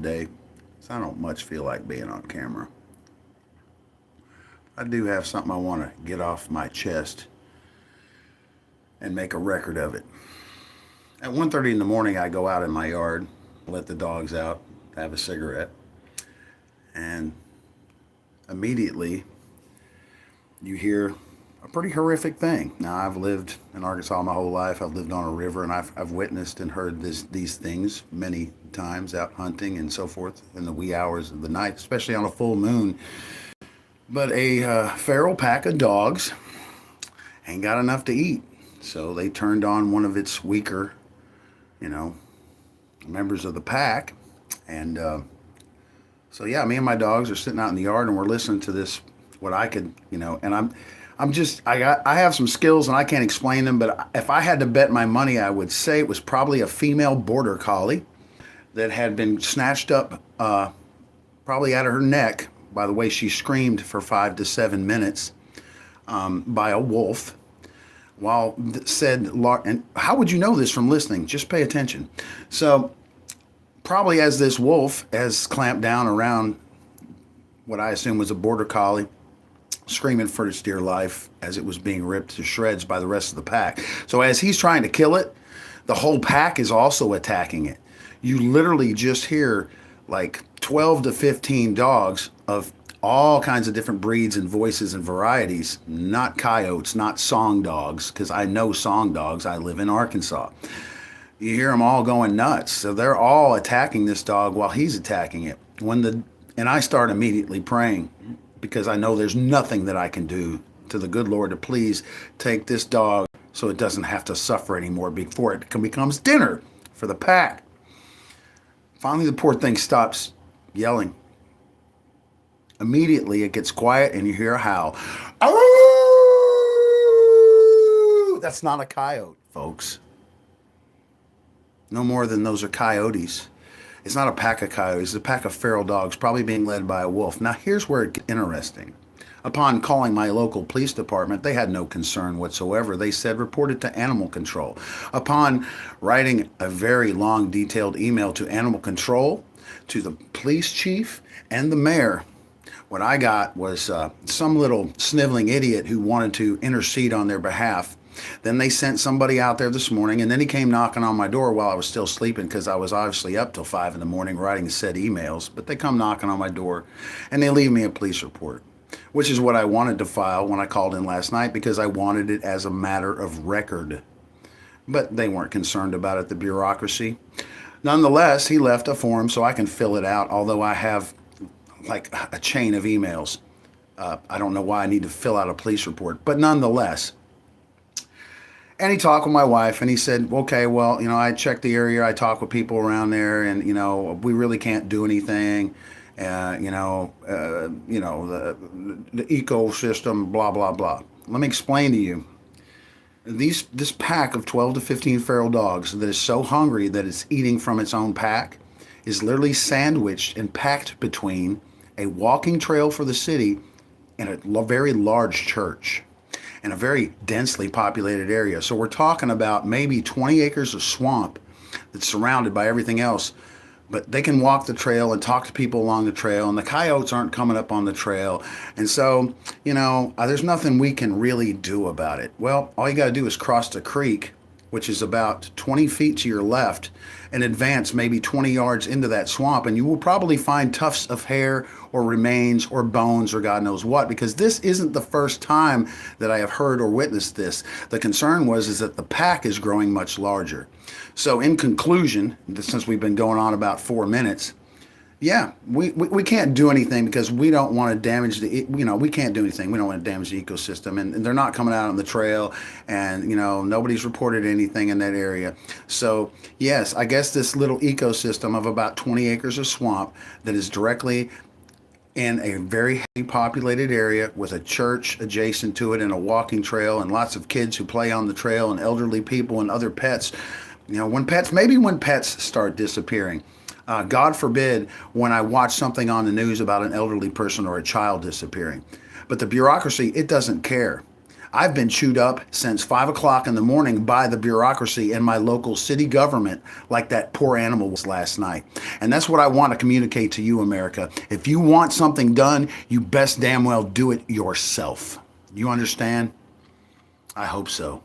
day, so I don't much feel like being on camera. I do have something I want to get off my chest and make a record of it. At 1:30 in the morning, I go out in my yard, let the dogs out, have a cigarette, and immediately you hear a pretty horrific thing. Now, I've lived in Arkansas my whole life. I've lived on a river, and I've witnessed and heard these things many times out hunting and so forth in the wee hours of the night, especially on a full moon. But a feral pack of dogs ain't got enough to eat. So they turned on one of its weaker, you know, members of the pack. And so, yeah, me and my dogs are sitting out in the yard and we're listening to this, what I could, and I have some skills and I can't explain them, but if I had to bet my money, I would say it was probably a female border collie that had been snatched up probably out of her neck by the way she screamed for 5 to 7 minutes by a wolf. While said, and how would you know this from listening? Just pay attention. So, probably as this wolf has clamped down around what I assume was a border collie, screaming for its dear life as it was being ripped to shreds by the rest of the pack. So, as he's trying to kill it, the whole pack is also attacking it. You literally just hear like 12 to 15 dogs of all kinds of different breeds and voices and varieties, not coyotes, not song dogs, because I know song dogs. I live in Arkansas. You hear them all going nuts. So they're all attacking this dog while he's attacking it. And I start immediately praying because I know there's nothing that I can do to the good Lord to please take this dog so it doesn't have to suffer anymore before it becomes dinner for the pack. Finally, the poor thing stops yelling. Immediately, it gets quiet and you hear a howl. Oh! That's not a coyote, folks. No more than those are coyotes. It's not a pack of coyotes. It's a pack of feral dogs, probably being led by a wolf. Now, here's where it gets interesting. Upon calling my local police department, they had no concern whatsoever. They said report it to animal control. Upon writing a very long, detailed email to animal control, to the police chief, and the mayor, what I got was some little sniveling idiot who wanted to intercede on their behalf. Then they sent somebody out there this morning, and then he came knocking on my door while I was still sleeping because I was obviously up till 5 in the morning writing said emails. But they come knocking on my door, and they leave me a police report, which is what I wanted to file when I called in last night because I wanted it as a matter of record. But they weren't concerned about it, the bureaucracy. Nonetheless, he left a form so I can fill it out, although I have like a chain of emails. I don't know why I need to fill out a police report, but nonetheless. And he talked with my wife and he said, okay, well, I checked the area, I talked with people around there and, we really can't do anything. The ecosystem, blah, blah, blah. Let me explain to you. This pack of 12 to 15 feral dogs that is so hungry that it's eating from its own pack is literally sandwiched and packed between a walking trail for the city and a very large church in a very densely populated area. So we're talking about maybe 20 acres of swamp that's surrounded by everything else. But they can walk the trail and talk to people along the trail, and the coyotes aren't coming up on the trail. And so, there's nothing we can really do about it. Well, all you got to do is cross the creek, which is about 20 feet to your left, and advance maybe 20 yards into that swamp, and you will probably find tufts of hair or remains or bones or God knows what, because this isn't the first time that I have heard or witnessed this. The concern is that the pack is growing much larger. So in conclusion, since we've been going on about 4 minutes, yeah, we can't do anything because we don't want to damage we can't do anything. We don't want to damage the ecosystem, and they're not coming out on the trail, and nobody's reported anything in that area. So yes, I guess this little ecosystem of about 20 acres of swamp that is directly in a very heavily populated area with a church adjacent to it and a walking trail and lots of kids who play on the trail and elderly people and other pets. When pets start disappearing. God forbid when I watch something on the news about an elderly person or a child disappearing. But the bureaucracy, it doesn't care. I've been chewed up since 5 o'clock in the morning by the bureaucracy in my local city government, like that poor animal was last night. And that's what I want to communicate to you, America. If you want something done, you best damn well do it yourself. You understand? I hope so.